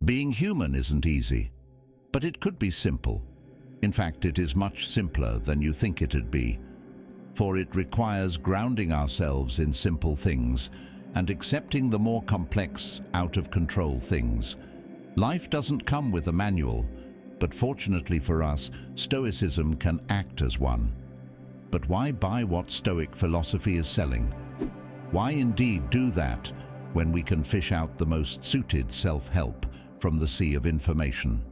Being human isn't easy, but it could be simple. In fact, it is much simpler than you think it'd be, for it requires grounding ourselves in simple things and accepting the more complex, out-of-control things. Life doesn't come with a manual, but fortunately for us, Stoicism can act as one. But why buy what Stoic philosophy is selling? Why indeed do that when we can fish out the most suited self-help from the sea of information?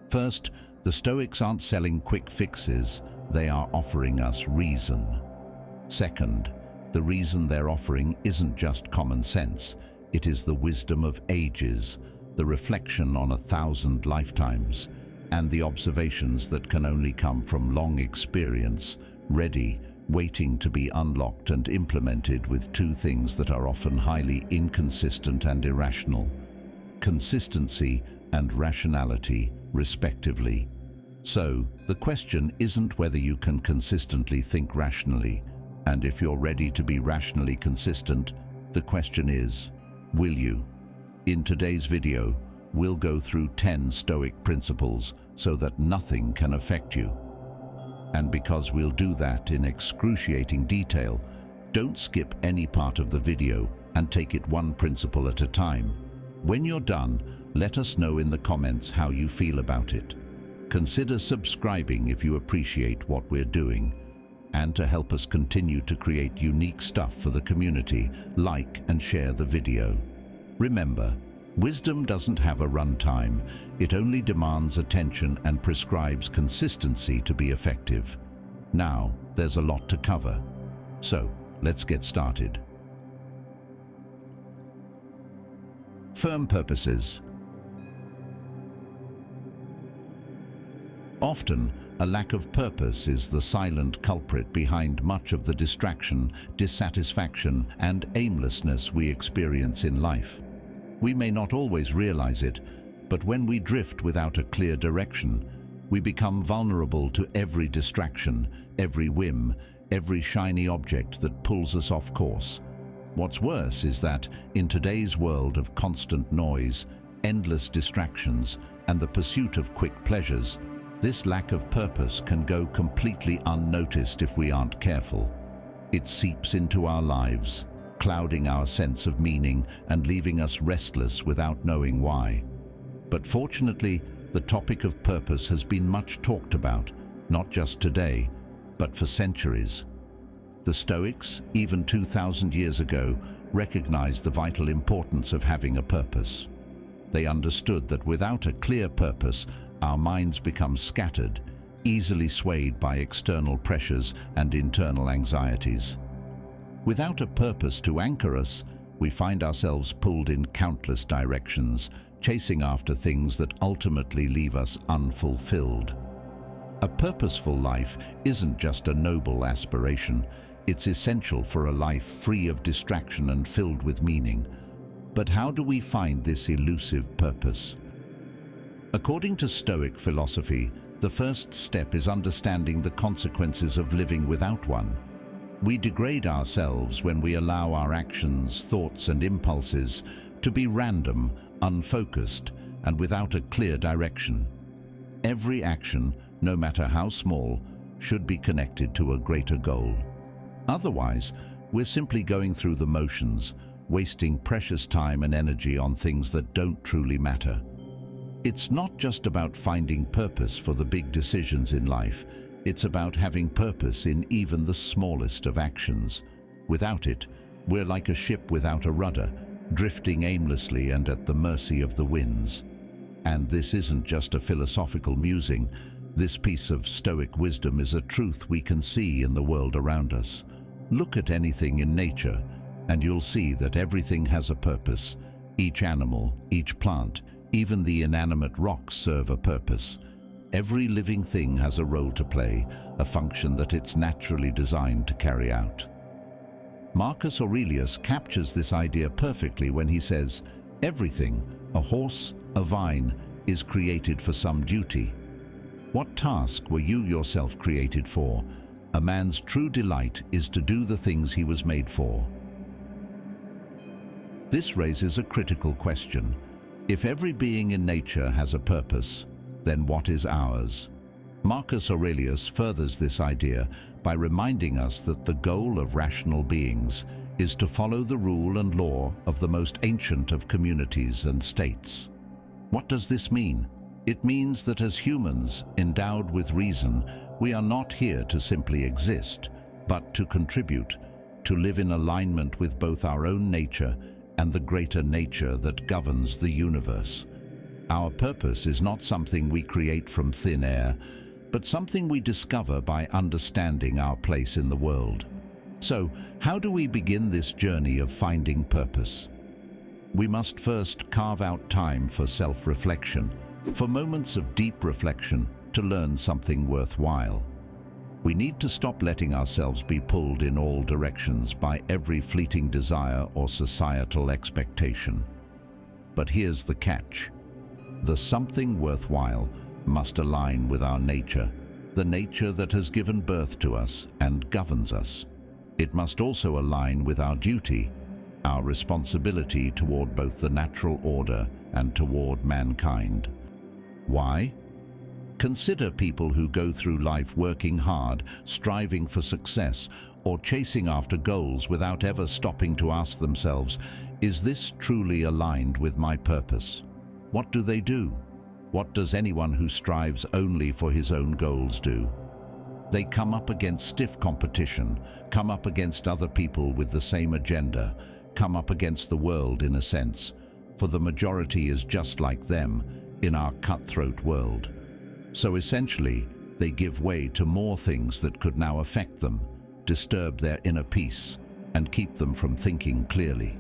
First, the Stoics aren't selling quick fixes, they are offering us reason. Second, the reason they're offering isn't just common sense, it is the wisdom of ages, the reflection on 1,000 lifetimes, and the observations that can only come from long experience, ready, waiting to be unlocked and implemented with two things that are often highly inconsistent and irrational: consistency and rationality, respectively. So, the question isn't whether you can consistently think rationally, and if you're ready to be rationally consistent, the question is, will you? In today's video, we'll go through 10 Stoic principles so that nothing can affect you. And because we'll do that in excruciating detail, don't skip any part of the video and take it one principle at a time. When you're done, let us know in the comments how you feel about it. Consider subscribing if you appreciate what we're doing. And to help us continue to create unique stuff for the community, like and share the video. Remember, wisdom doesn't have a runtime. It only demands attention and prescribes consistency to be effective. Now, there's a lot to cover. So, let's get started. Firm purposes. Often, a lack of purpose is the silent culprit behind much of the distraction, dissatisfaction, and aimlessness we experience in life. We may not always realize it, but when we drift without a clear direction, we become vulnerable to every distraction, every whim, every shiny object that pulls us off course. What's worse is that, in today's world of constant noise, endless distractions, and the pursuit of quick pleasures, this lack of purpose can go completely unnoticed if we aren't careful. It seeps into our lives, clouding our sense of meaning and leaving us restless without knowing why. But fortunately, the topic of purpose has been much talked about, not just today, but for centuries. The Stoics, even 2,000 years ago, recognized the vital importance of having a purpose. They understood that without a clear purpose, our minds become scattered, easily swayed by external pressures and internal anxieties. Without a purpose to anchor us, we find ourselves pulled in countless directions, chasing after things that ultimately leave us unfulfilled. A purposeful life isn't just a noble aspiration, it's essential for a life free of distraction and filled with meaning. But how do we find this elusive purpose? According to Stoic philosophy, the first step is understanding the consequences of living without one. We degrade ourselves when we allow our actions, thoughts, and impulses to be random, unfocused, and without a clear direction. Every action, no matter how small, should be connected to a greater goal. Otherwise, we're simply going through the motions, wasting precious time and energy on things that don't truly matter. It's not just about finding purpose for the big decisions in life, it's about having purpose in even the smallest of actions. Without it, we're like a ship without a rudder, drifting aimlessly and at the mercy of the winds. And this isn't just a philosophical musing, this piece of Stoic wisdom is a truth we can see in the world around us. Look at anything in nature, and you'll see that everything has a purpose. Each animal, each plant, even the inanimate rocks serve a purpose. Every living thing has a role to play, a function that it's naturally designed to carry out. Marcus Aurelius captures this idea perfectly when he says, "Everything, a horse, a vine, is created for some duty." What task were you yourself created for? A man's true delight is to do the things he was made for. This raises a critical question. If every being in nature has a purpose, then what is ours? Marcus Aurelius furthers this idea by reminding us that the goal of rational beings is to follow the rule and law of the most ancient of communities and states. What does this mean? It means that as humans endowed with reason, we are not here to simply exist, but to contribute, to live in alignment with both our own nature and the greater nature that governs the universe. Our purpose is not something we create from thin air, but something we discover by understanding our place in the world. So, how do we begin this journey of finding purpose? We must first carve out time for self-reflection, for moments of deep reflection to learn something worthwhile. We need to stop letting ourselves be pulled in all directions by every fleeting desire or societal expectation. But here's the catch. The something worthwhile must align with our nature, the nature that has given birth to us and governs us. It must also align with our duty, our responsibility toward both the natural order and toward mankind. Why? Consider people who go through life working hard, striving for success, or chasing after goals without ever stopping to ask themselves, is this truly aligned with my purpose? What do they do? What does anyone who strives only for his own goals do? They come up against stiff competition, come up against other people with the same agenda, come up against the world in a sense, for the majority is just like them in our cutthroat world. So essentially, they give way to more things that could now affect them, disturb their inner peace, and keep them from thinking clearly.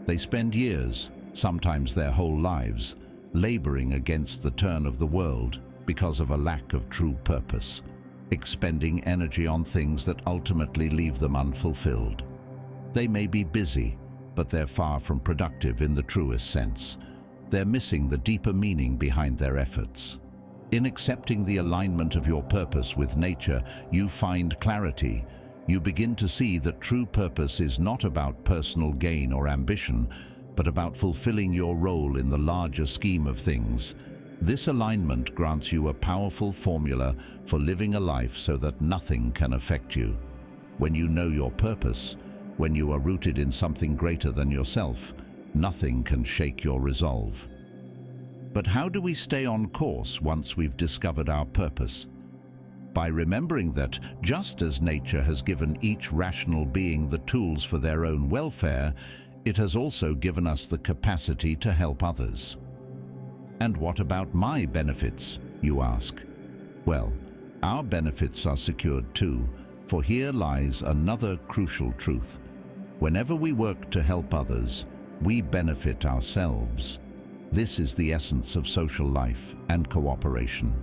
They spend years, sometimes their whole lives, laboring against the turn of the world because of a lack of true purpose, expending energy on things that ultimately leave them unfulfilled. They may be busy, but they're far from productive in the truest sense. They're missing the deeper meaning behind their efforts. In accepting the alignment of your purpose with nature, you find clarity. You begin to see that true purpose is not about personal gain or ambition, but about fulfilling your role in the larger scheme of things. This alignment grants you a powerful formula for living a life so that nothing can affect you. When you know your purpose, when you are rooted in something greater than yourself, nothing can shake your resolve. But how do we stay on course once we've discovered our purpose? By remembering that, just as nature has given each rational being the tools for their own welfare, it has also given us the capacity to help others. And what about my benefits, you ask? Well, our benefits are secured too, for here lies another crucial truth. Whenever we work to help others, we benefit ourselves. This is the essence of social life and cooperation.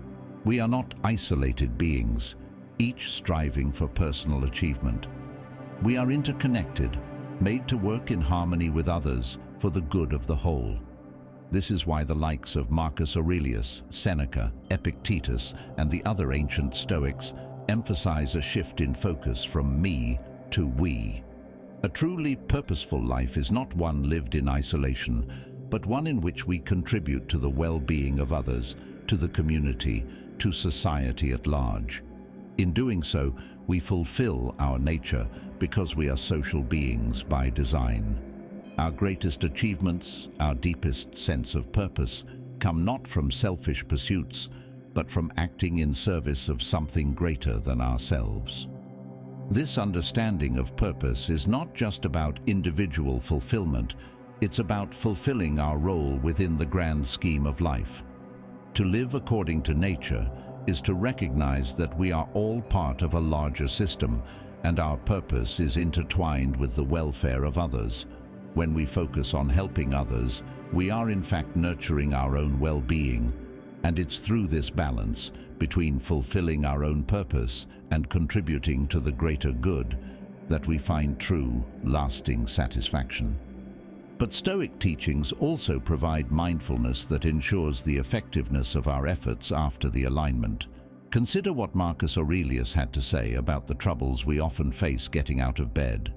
We are not isolated beings, each striving for personal achievement. We are interconnected, made to work in harmony with others for the good of the whole. This is why the likes of Marcus Aurelius, Seneca, Epictetus, and the other ancient Stoics emphasize a shift in focus from me to we. A truly purposeful life is not one lived in isolation, but one in which we contribute to the well-being of others, to the community, to society at large. In doing so, we fulfill our nature because we are social beings by design. Our greatest achievements, our deepest sense of purpose, come not from selfish pursuits, but from acting in service of something greater than ourselves. This understanding of purpose is not just about individual fulfillment, it's about fulfilling our role within the grand scheme of life. To live according to nature is to recognize that we are all part of a larger system, and our purpose is intertwined with the welfare of others. When we focus on helping others, we are in fact nurturing our own well-being, and it's through this balance between fulfilling our own purpose and contributing to the greater good that we find true, lasting satisfaction. But Stoic teachings also provide mindfulness that ensures the effectiveness of our efforts after the alignment. Consider what Marcus Aurelius had to say about the troubles we often face getting out of bed.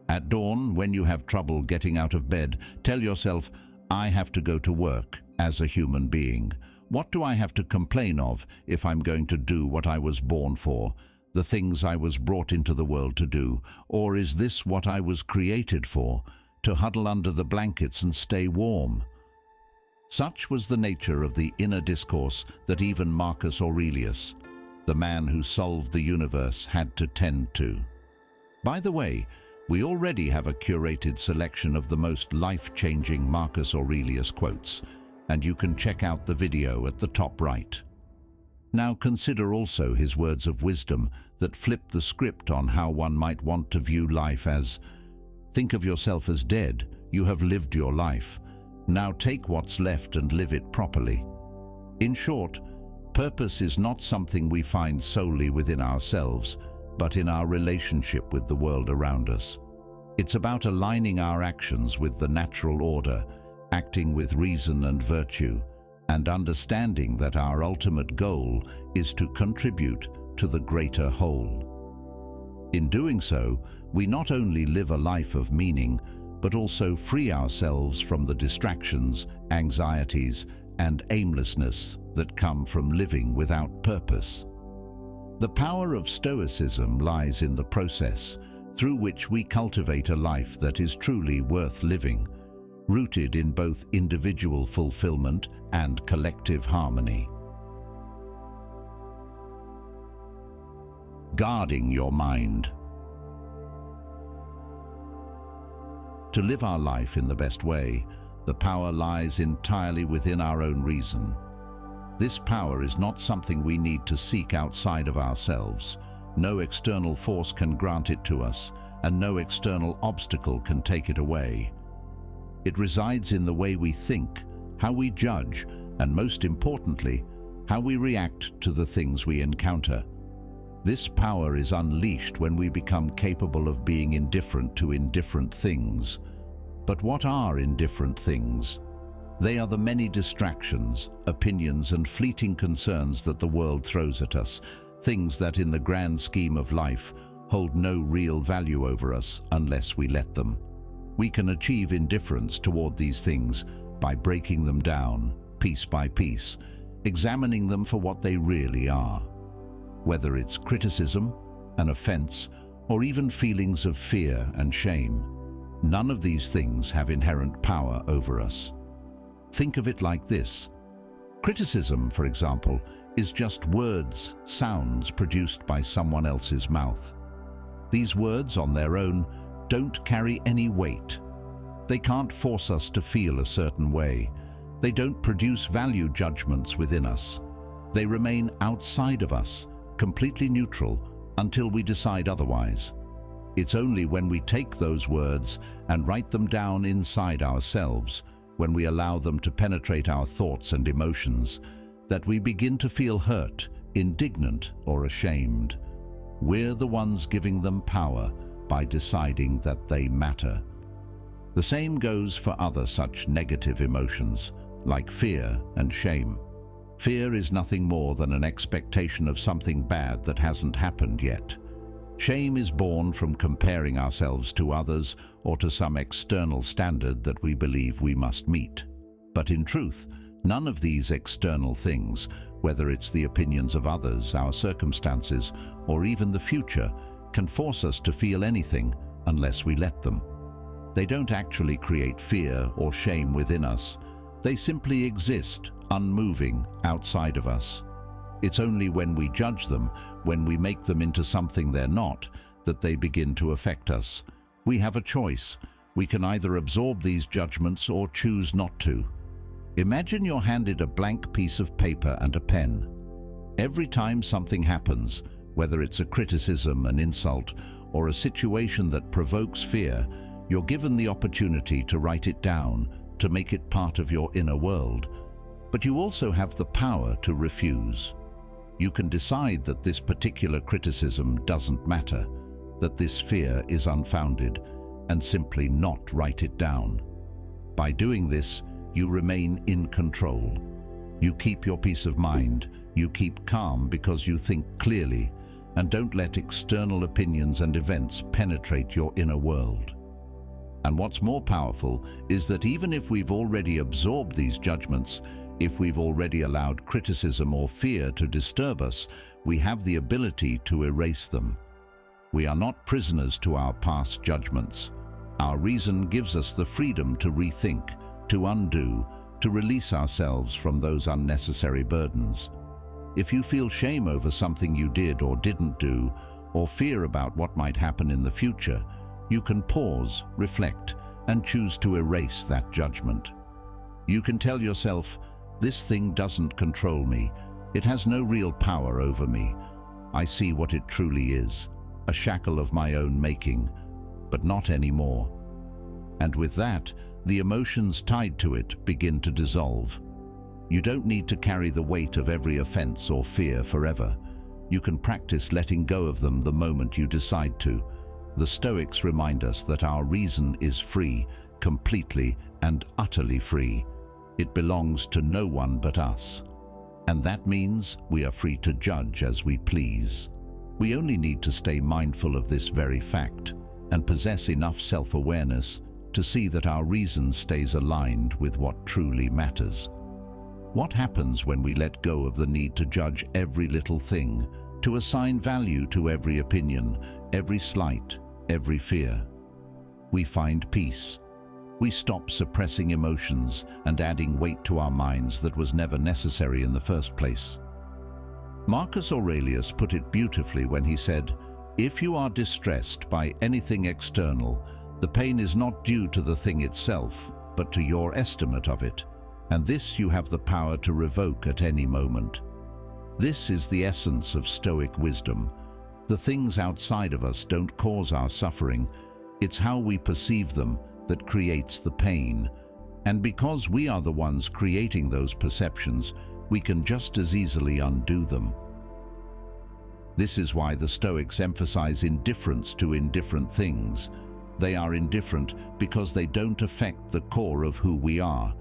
At dawn, when you have trouble getting out of bed, tell yourself, I have to go to work as a human being. What do I have to complain of if I'm going to do what I was born for, the things I was brought into the world to do? Or is this what I was created for, to huddle under the blankets and stay warm? Such was the nature of the inner discourse that even Marcus Aurelius, the man who solved the universe, had to tend to. By the way, we already have a curated selection of the most life-changing Marcus Aurelius quotes, and you can check out the video at the top right. Now consider also his words of wisdom that flip the script on how one might want to view life as, think of yourself as dead, you have lived your life. Now take what's left and live it properly. In short, purpose is not something we find solely within ourselves, but in our relationship with the world around us. It's about aligning our actions with the natural order, acting with reason and virtue, and understanding that our ultimate goal is to contribute to the greater whole. In doing so, we not only live a life of meaning, but also free ourselves from the distractions, anxieties, and aimlessness that come from living without purpose. The power of Stoicism lies in the process through which we cultivate a life that is truly worth living, rooted in both individual fulfillment and collective harmony. Guarding your mind. To live our life in the best way, the power lies entirely within our own reason. This power is not something we need to seek outside of ourselves. No external force can grant it to us, and no external obstacle can take it away. It resides in the way we think, how we judge, and most importantly, how we react to the things we encounter. This power is unleashed when we become capable of being indifferent to indifferent things. But what are indifferent things? They are the many distractions, opinions, and fleeting concerns that the world throws at us, things that in the grand scheme of life hold no real value over us unless we let them. We can achieve indifference toward these things by breaking them down, piece by piece, examining them for what they really are. Whether it's criticism, an offense, or even feelings of fear and shame, none of these things have inherent power over us. Think of it like this. Criticism, for example, is just words, sounds produced by someone else's mouth. These words on their own don't carry any weight. They can't force us to feel a certain way. They don't produce value judgments within us. They remain outside of us, completely neutral, until we decide otherwise. It's only when we take those words and write them down inside ourselves, when we allow them to penetrate our thoughts and emotions, that we begin to feel hurt, indignant, or ashamed. We're the ones giving them power by deciding that they matter. The same goes for other such negative emotions, like fear and shame. Fear is nothing more than an expectation of something bad that hasn't happened yet. Shame is born from comparing ourselves to others or to some external standard that we believe we must meet. But in truth, none of these external things, whether it's the opinions of others, our circumstances, or even the future, can force us to feel anything unless we let them. They don't actually create fear or shame within us. They simply exist, unmoving, outside of us. It's only when we judge them, when we make them into something they're not, that they begin to affect us. We have a choice. We can either absorb these judgments or choose not to. Imagine you're handed a blank piece of paper and a pen. Every time something happens, whether it's a criticism, an insult, or a situation that provokes fear, you're given the opportunity to write it down, to make it part of your inner world. But you also have the power to refuse. You can decide that this particular criticism doesn't matter, that this fear is unfounded, and simply not write it down. By doing this, you remain in control. You keep your peace of mind, you keep calm because you think clearly, and don't let external opinions and events penetrate your inner world. And what's more powerful is that even if we've already absorbed these judgments, if we've already allowed criticism or fear to disturb us, we have the ability to erase them. We are not prisoners to our past judgments. Our reason gives us the freedom to rethink, to undo, to release ourselves from those unnecessary burdens. If you feel shame over something you did or didn't do, or fear about what might happen in the future, you can pause, reflect, and choose to erase that judgment. You can tell yourself, "This thing doesn't control me. It has no real power over me. I see what it truly is, a shackle of my own making, but not anymore." And with that, the emotions tied to it begin to dissolve. You don't need to carry the weight of every offense or fear forever. You can practice letting go of them the moment you decide to. The Stoics remind us that our reason is free, completely and utterly free. It belongs to no one but us. And that means we are free to judge as we please. We only need to stay mindful of this very fact and possess enough self-awareness to see that our reason stays aligned with what truly matters. What happens when we let go of the need to judge every little thing, to assign value to every opinion, every slight, every fear? We find peace. We stop suppressing emotions and adding weight to our minds that was never necessary in the first place. Marcus Aurelius put it beautifully when he said, "If you are distressed by anything external, the pain is not due to the thing itself, but to your estimate of it, and this you have the power to revoke at any moment." This is the essence of Stoic wisdom. The things outside of us don't cause our suffering. It's how we perceive them that creates the pain. And because we are the ones creating those perceptions, we can just as easily undo them. This is why the Stoics emphasize indifference to indifferent things. They are indifferent because they don't affect the core of who we are.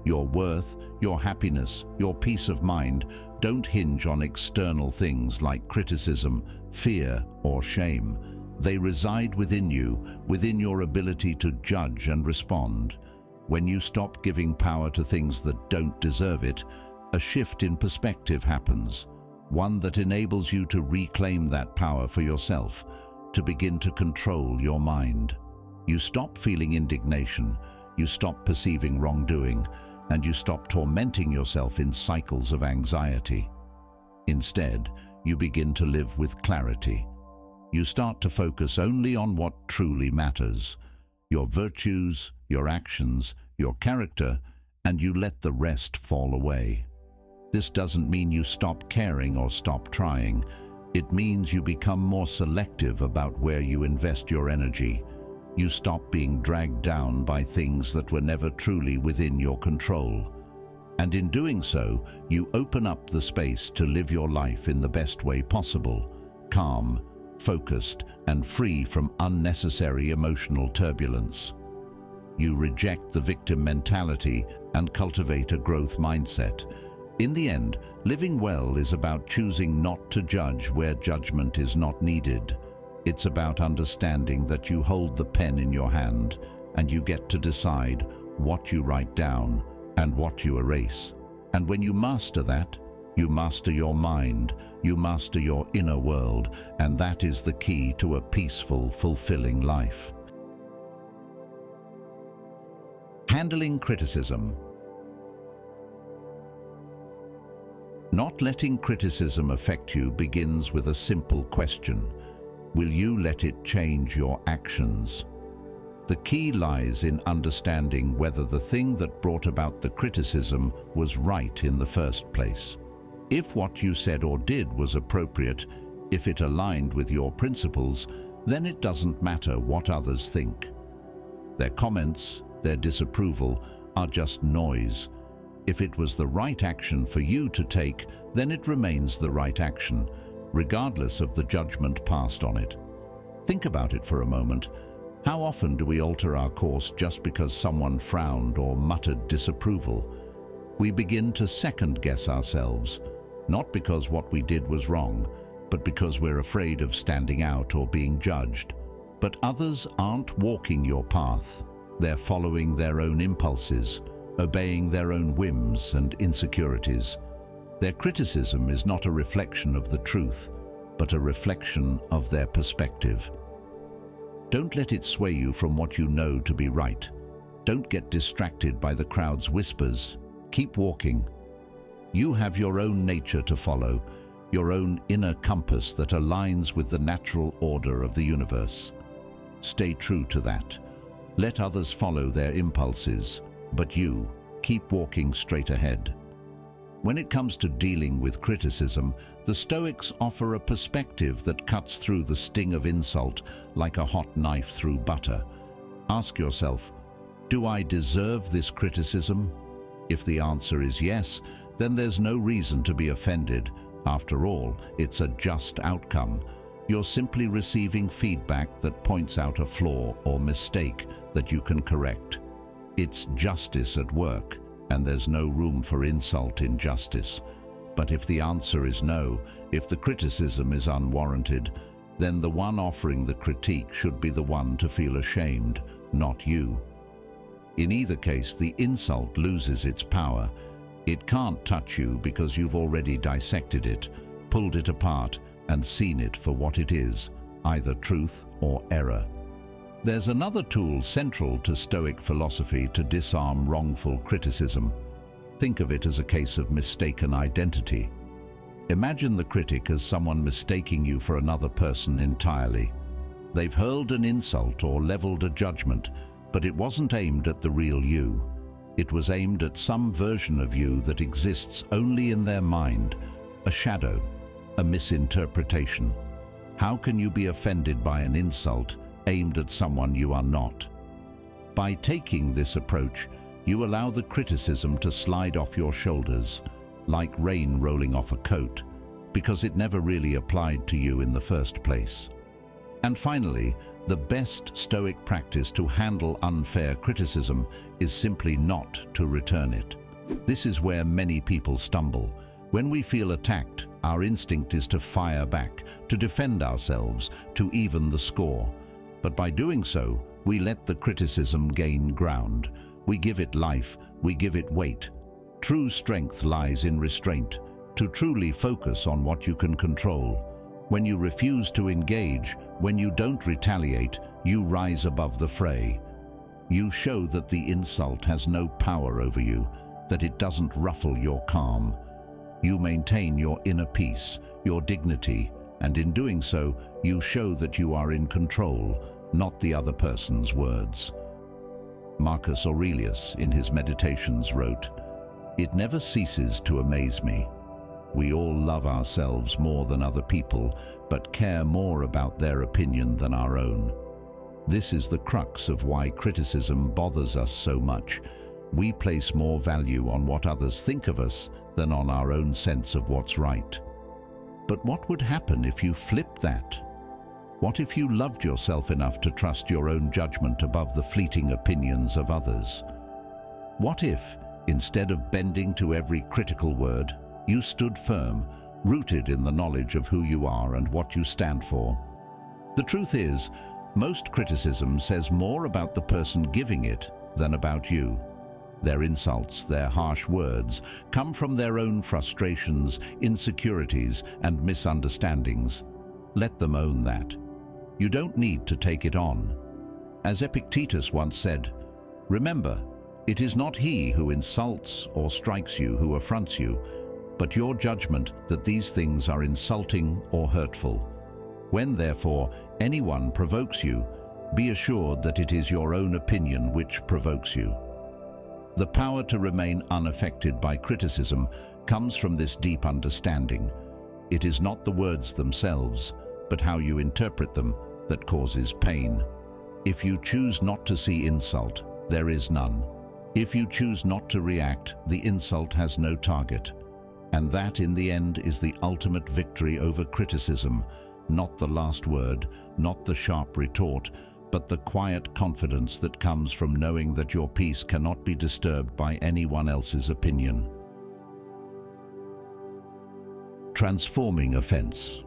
Your worth, your happiness, your peace of mind don't hinge on external things like criticism, fear, or shame. They reside within you, within your ability to judge and respond. When you stop giving power to things that don't deserve it, a shift in perspective happens, one that enables you to reclaim that power for yourself, to begin to control your mind. You stop feeling indignation, you stop perceiving wrongdoing, and you stop tormenting yourself in cycles of anxiety. Instead, you begin to live with clarity. You start to focus only on what truly matters, your virtues, your actions, your character, and you let the rest fall away. This doesn't mean you stop caring or stop trying. It means you become more selective about where you invest your energy. You stop being dragged down by things that were never truly within your control. And in doing so, you open up the space to live your life in the best way possible, calm, focused, and free from unnecessary emotional turbulence. You reject the victim mentality and cultivate a growth mindset. In the end, living well is about choosing not to judge where judgment is not needed. It's about understanding that you hold the pen in your hand and you get to decide what you write down and what you erase. And when you master that, you master your mind, you master your inner world, and that is the key to a peaceful, fulfilling life. Handling criticism. Not letting criticism affect you begins with a simple question. Will you let it change your actions? The key lies in understanding whether the thing that brought about the criticism was right in the first place. If what you said or did was appropriate, if it aligned with your principles, then it doesn't matter what others think. Their comments, their disapproval, are just noise. If it was the right action for you to take, then it remains the right action, regardless of the judgment passed on it. Think about it for a moment. How often do we alter our course just because someone frowned or muttered disapproval? We begin to second-guess ourselves, not because what we did was wrong, but because we're afraid of standing out or being judged. But others aren't walking your path. They're following their own impulses, obeying their own whims and insecurities. Their criticism is not a reflection of the truth, but a reflection of their perspective. Don't let it sway you from what you know to be right. Don't get distracted by the crowd's whispers. Keep walking. You have your own nature to follow, your own inner compass that aligns with the natural order of the universe. Stay true to that. Let others follow their impulses, but you keep walking straight ahead. When it comes to dealing with criticism, the Stoics offer a perspective that cuts through the sting of insult like a hot knife through butter. Ask yourself, do I deserve this criticism? If the answer is yes, then there's no reason to be offended. After all, it's a just outcome. You're simply receiving feedback that points out a flaw or mistake that you can correct. It's justice at work, and there's no room for insult in justice. But if the answer is no, if the criticism is unwarranted, then the one offering the critique should be the one to feel ashamed, not you. In either case, the insult loses its power. It can't touch you because you've already dissected it, pulled it apart, and seen it for what it is, either truth or error. There's another tool central to Stoic philosophy to disarm wrongful criticism. Think of it as a case of mistaken identity. Imagine the critic as someone mistaking you for another person entirely. They've hurled an insult or leveled a judgment, but it wasn't aimed at the real you. It was aimed at some version of you that exists only in their mind, a shadow, a misinterpretation. How can you be offended by an insult aimed at someone you are not? By taking this approach, you allow the criticism to slide off your shoulders, like rain rolling off a coat, because it never really applied to you in the first place. And finally, the best Stoic practice to handle unfair criticism is simply not to return it. This is where many people stumble. When we feel attacked, our instinct is to fire back, to defend ourselves, to even the score. But by doing so, we let the criticism gain ground. We give it life, we give it weight. True strength lies in restraint, to truly focus on what you can control. When you refuse to engage, when you don't retaliate, you rise above the fray. You show that the insult has no power over you, that it doesn't ruffle your calm. You maintain your inner peace, your dignity, and in doing so, you show that you are in control, not the other person's words. Marcus Aurelius, in his Meditations, wrote, "It never ceases to amaze me. We all love ourselves more than other people, but care more about their opinion than our own." This is the crux of why criticism bothers us so much. We place more value on what others think of us than on our own sense of what's right. But what would happen if you flipped that? What if you loved yourself enough to trust your own judgment above the fleeting opinions of others? What if, instead of bending to every critical word, you stood firm, rooted in the knowledge of who you are and what you stand for? The truth is, most criticism says more about the person giving it than about you. Their insults, their harsh words, come from their own frustrations, insecurities, and misunderstandings. Let them own that. You don't need to take it on. As Epictetus once said, "Remember, it is not he who insults or strikes you who affronts you, but your judgment that these things are insulting or hurtful. When, therefore, anyone provokes you, be assured that it is your own opinion which provokes you." The power to remain unaffected by criticism comes from this deep understanding. It is not the words themselves, but how you interpret them that causes pain. If you choose not to see insult, there is none. If you choose not to react, the insult has no target. And that, in the end, is the ultimate victory over criticism, not the last word, not the sharp retort, but the quiet confidence that comes from knowing that your peace cannot be disturbed by anyone else's opinion. Transforming offense.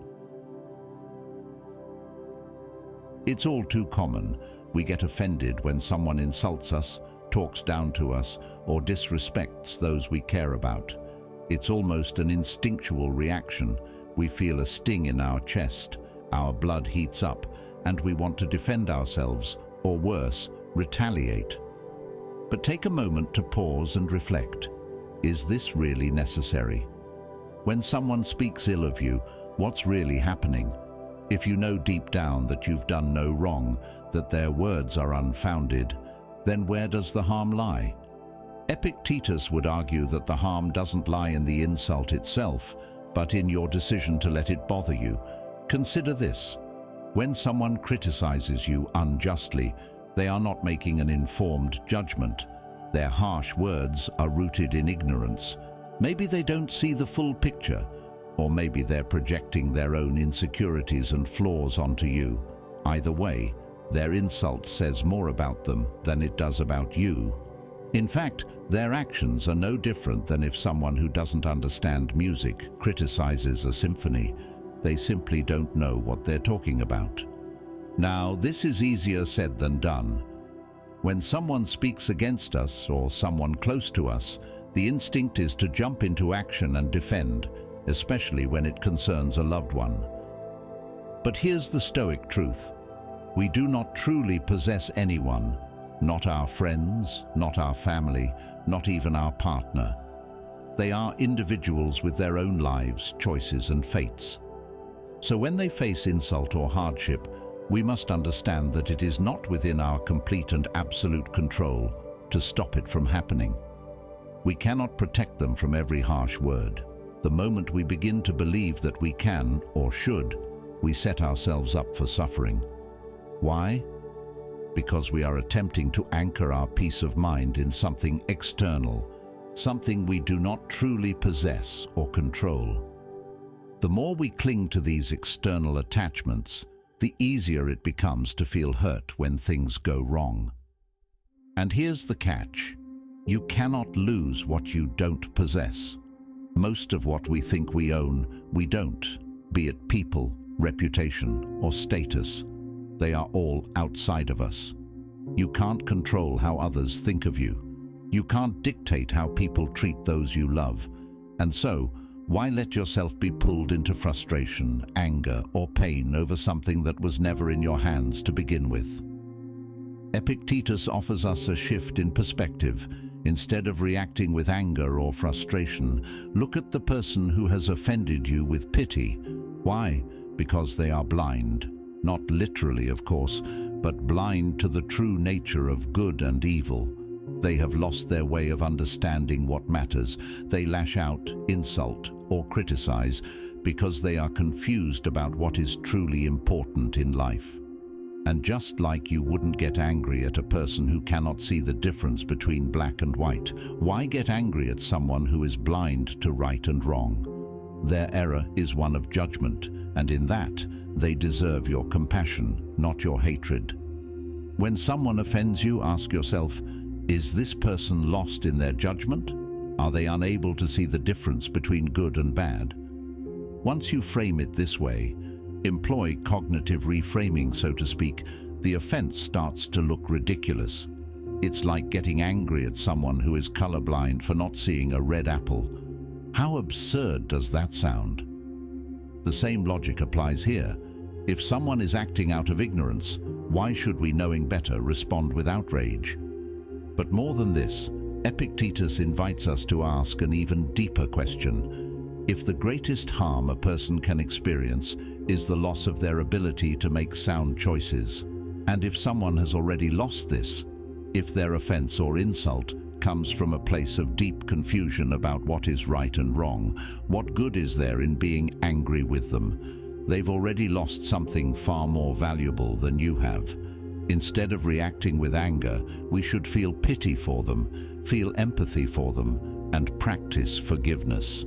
It's all too common, We get offended when someone insults us, talks down to us, or disrespects those we care about. It's almost an instinctual reaction. We feel a sting in our chest, our blood heats up, and we want to defend ourselves, or worse, retaliate. But take a moment to pause and reflect. Is this really necessary? When someone speaks ill of you, what's really happening? If you know deep down that you've done no wrong, that their words are unfounded, then where does the harm lie? Epictetus would argue that the harm doesn't lie in the insult itself, but in your decision to let it bother you. Consider this. When someone criticizes you unjustly, they are not making an informed judgment. Their harsh words are rooted in ignorance. Maybe they don't see the full picture, or maybe they're projecting their own insecurities and flaws onto you. Either way, their insult says more about them than it does about you. In fact, their actions are no different than if someone who doesn't understand music criticizes a symphony. They simply don't know what they're talking about. Now, this is easier said than done. When someone speaks against us or someone close to us, the instinct is to jump into action and defend, especially when it concerns a loved one. But here's the Stoic truth. We do not truly possess anyone, not our friends, not our family, not even our partner. They are individuals with their own lives, choices, and fates. So when they face insult or hardship, we must understand that it is not within our complete and absolute control to stop it from happening. We cannot protect them from every harsh word. The moment we begin to believe that we can or should, we set ourselves up for suffering. Why? Because we are attempting to anchor our peace of mind in something external, something we do not truly possess or control. The more we cling to these external attachments, the easier it becomes to feel hurt when things go wrong. And here's the catch. You cannot lose what you don't possess. Most of what we think we own, we don't, be it people, reputation, or status. They are all outside of us. You can't control how others think of you. You can't dictate how people treat those you love. And so, why let yourself be pulled into frustration, anger, or pain over something that was never in your hands to begin with? Epictetus offers us a shift in perspective. Instead of reacting with anger or frustration, look at the person who has offended you with pity. Why? Because they are blind. Not literally, of course, but blind to the true nature of good and evil. They have lost their way of understanding what matters. They lash out, insult, or criticize because they are confused about what is truly important in life. And just like you wouldn't get angry at a person who cannot see the difference between black and white, why get angry at someone who is blind to right and wrong? Their error is one of judgment, and in that, they deserve your compassion, not your hatred. When someone offends you, ask yourself, is this person lost in their judgment? Are they unable to see the difference between good and bad? Once you frame it this way, employ cognitive reframing, so to speak, the offense starts to look ridiculous. It's like getting angry at someone who is colorblind for not seeing a red apple. How absurd does that sound? The same logic applies here. If someone is acting out of ignorance, why should we, knowing better, respond with outrage? But more than this, Epictetus invites us to ask an even deeper question. If the greatest harm a person can experience is the loss of their ability to make sound choices, and if someone has already lost this, if their offense or insult comes from a place of deep confusion about what is right and wrong, what good is there in being angry with them? They've already lost something far more valuable than you have. Instead of reacting with anger, we should feel pity for them, feel empathy for them, and practice forgiveness.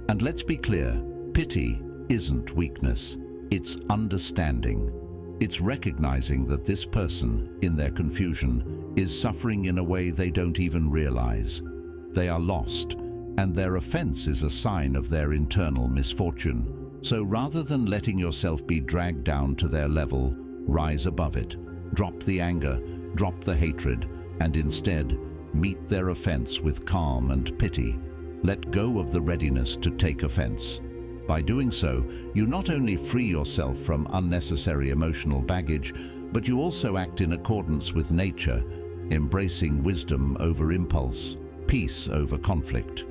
And let's be clear, pity isn't weakness, it's understanding. It's recognizing that this person, in their confusion, is suffering in a way they don't even realize. They are lost, and their offense is a sign of their internal misfortune. So rather than letting yourself be dragged down to their level, rise above it. Drop the anger, drop the hatred, and instead meet their offense with calm and pity. Let go of the readiness to take offense. By doing so, you not only free yourself from unnecessary emotional baggage, but you also act in accordance with nature, embracing wisdom over impulse, peace over conflict.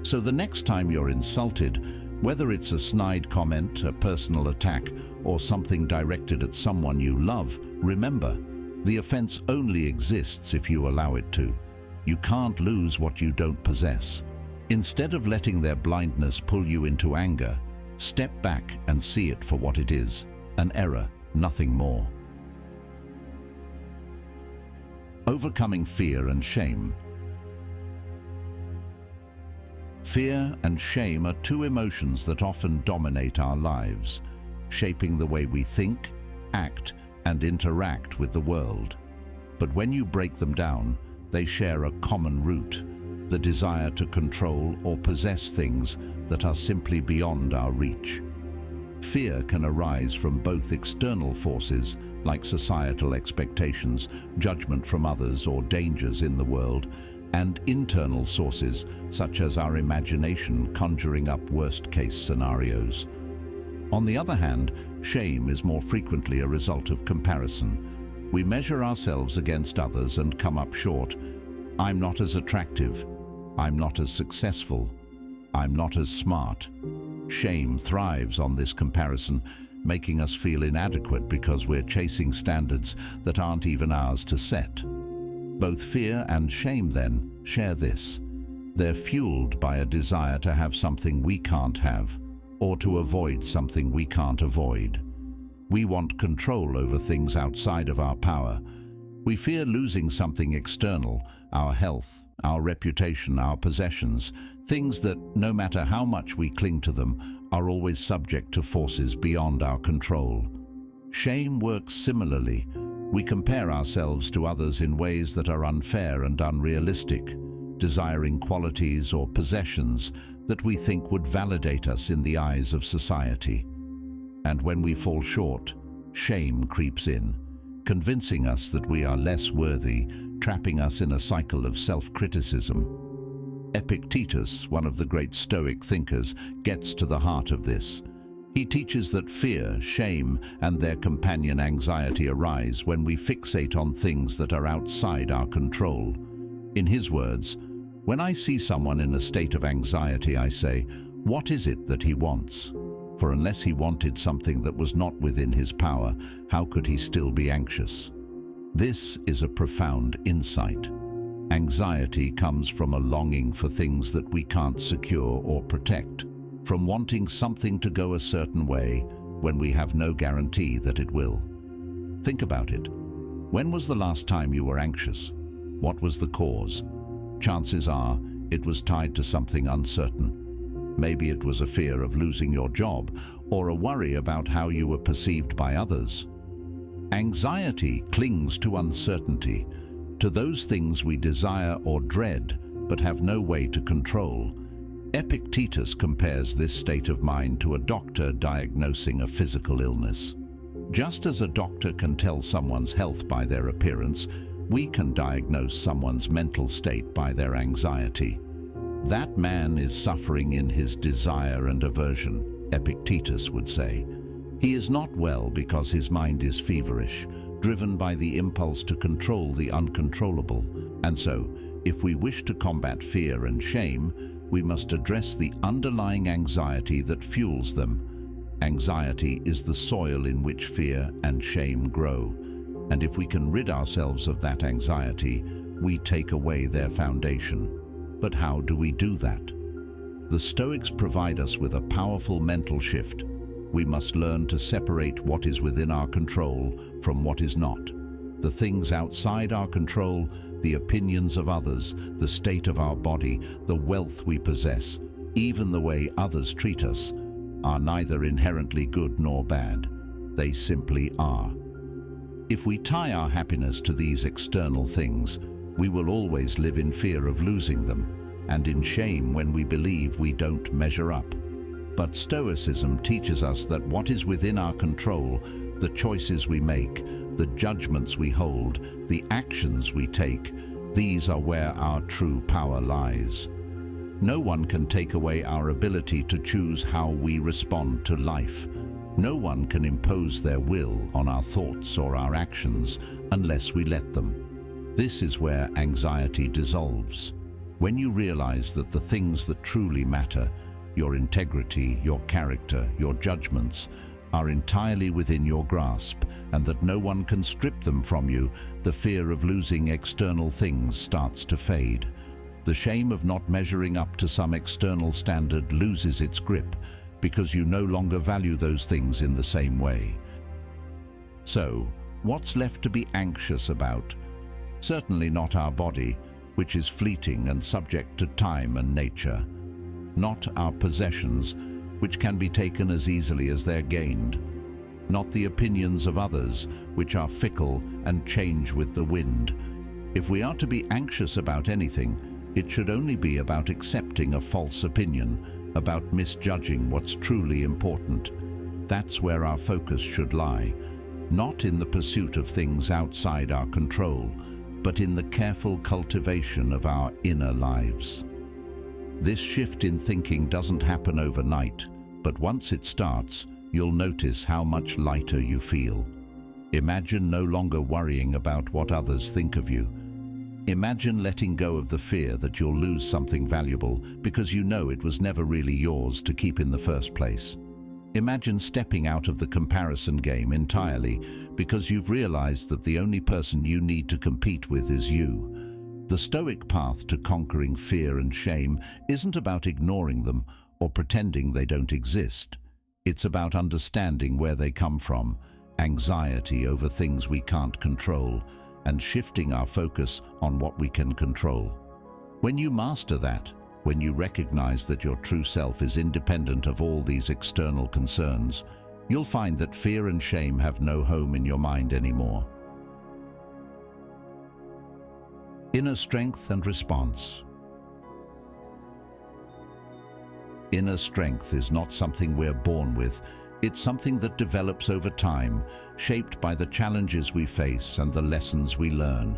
So the next time you're insulted, whether it's a snide comment, a personal attack, or something directed at someone you love, remember, the offense only exists if you allow it to. You can't lose what you don't possess. Instead of letting their blindness pull you into anger, step back and see it for what it is, an error, nothing more. Overcoming fear and shame. Fear and shame are two emotions that often dominate our lives, shaping the way we think, act, and interact with the world. But when you break them down, they share a common root: the desire to control or possess things that are simply beyond our reach. Fear can arise from both external forces, like societal expectations, judgment from others, or dangers in the world, and internal sources, such as our imagination conjuring up worst-case scenarios. On the other hand, shame is more frequently a result of comparison. We measure ourselves against others and come up short. I'm not as attractive. I'm not as successful. I'm not as smart. Shame thrives on this comparison, making us feel inadequate because we're chasing standards that aren't even ours to set. Both fear and shame, then, share this. They're fueled by a desire to have something we can't have, or to avoid something we can't avoid. We want control over things outside of our power. We fear losing something external, our health, our reputation, our possessions, things that, no matter how much we cling to them, are always subject to forces beyond our control. Shame works similarly. We compare ourselves to others in ways that are unfair and unrealistic, desiring qualities or possessions that we think would validate us in the eyes of society. And when we fall short, shame creeps in, convincing us that we are less worthy, trapping us in a cycle of self-criticism. Epictetus, one of the great Stoic thinkers, gets to the heart of this. He teaches that fear, shame, and their companion anxiety arise when we fixate on things that are outside our control. In his words, "When I see someone in a state of anxiety, I say, what is it that he wants? For unless he wanted something that was not within his power, how could he still be anxious?" This is a profound insight. Anxiety comes from a longing for things that we can't secure or protect, from wanting something to go a certain way when we have no guarantee that it will. Think about it. When was the last time you were anxious? What was the cause? Chances are it was tied to something uncertain. Maybe it was a fear of losing your job or a worry about how you were perceived by others. Anxiety clings to uncertainty, to those things we desire or dread but have no way to control. Epictetus compares this state of mind to a doctor diagnosing a physical illness. Just as a doctor can tell someone's health by their appearance, we can diagnose someone's mental state by their anxiety. That man is suffering in his desire and aversion, Epictetus would say. He is not well because his mind is feverish, driven by the impulse to control the uncontrollable. And so, if we wish to combat fear and shame, we must address the underlying anxiety that fuels them. Anxiety is the soil in which fear and shame grow. And if we can rid ourselves of that anxiety, we take away their foundation. But how do we do that? The Stoics provide us with a powerful mental shift. We must learn to separate what is within our control from what is not. The things outside our control, the opinions of others, the state of our body, the wealth we possess, even the way others treat us, are neither inherently good nor bad. They simply are. If we tie our happiness to these external things, we will always live in fear of losing them, and in shame when we believe we don't measure up. But Stoicism teaches us that what is within our control, the choices we make, the judgments we hold, the actions we take, these are where our true power lies. No one can take away our ability to choose how we respond to life. No one can impose their will on our thoughts or our actions unless we let them. This is where anxiety dissolves. When you realize that the things that truly matter, your integrity, your character, your judgments, are entirely within your grasp and that no one can strip them from you, the fear of losing external things starts to fade. The shame of not measuring up to some external standard loses its grip because you no longer value those things in the same way. So, what's left to be anxious about? Certainly not our body, which is fleeting and subject to time and nature. Not our possessions, which can be taken as easily as they're gained. Not the opinions of others, which are fickle and change with the wind. If we are to be anxious about anything, it should only be about accepting a false opinion, about misjudging what's truly important. That's where our focus should lie, not in the pursuit of things outside our control, but in the careful cultivation of our inner lives. This shift in thinking doesn't happen overnight, but once it starts, you'll notice how much lighter you feel. Imagine no longer worrying about what others think of you. Imagine letting go of the fear that you'll lose something valuable because you know it was never really yours to keep in the first place. Imagine stepping out of the comparison game entirely because you've realized that the only person you need to compete with is you. The Stoic path to conquering fear and shame isn't about ignoring them or pretending they don't exist. It's about understanding where they come from, anxiety over things we can't control, and shifting our focus on what we can control. When you master that, when you recognize that your true self is independent of all these external concerns, you'll find that fear and shame have no home in your mind anymore. Inner strength and response. Inner strength is not something we're born with. It's something that develops over time, shaped by the challenges we face and the lessons we learn.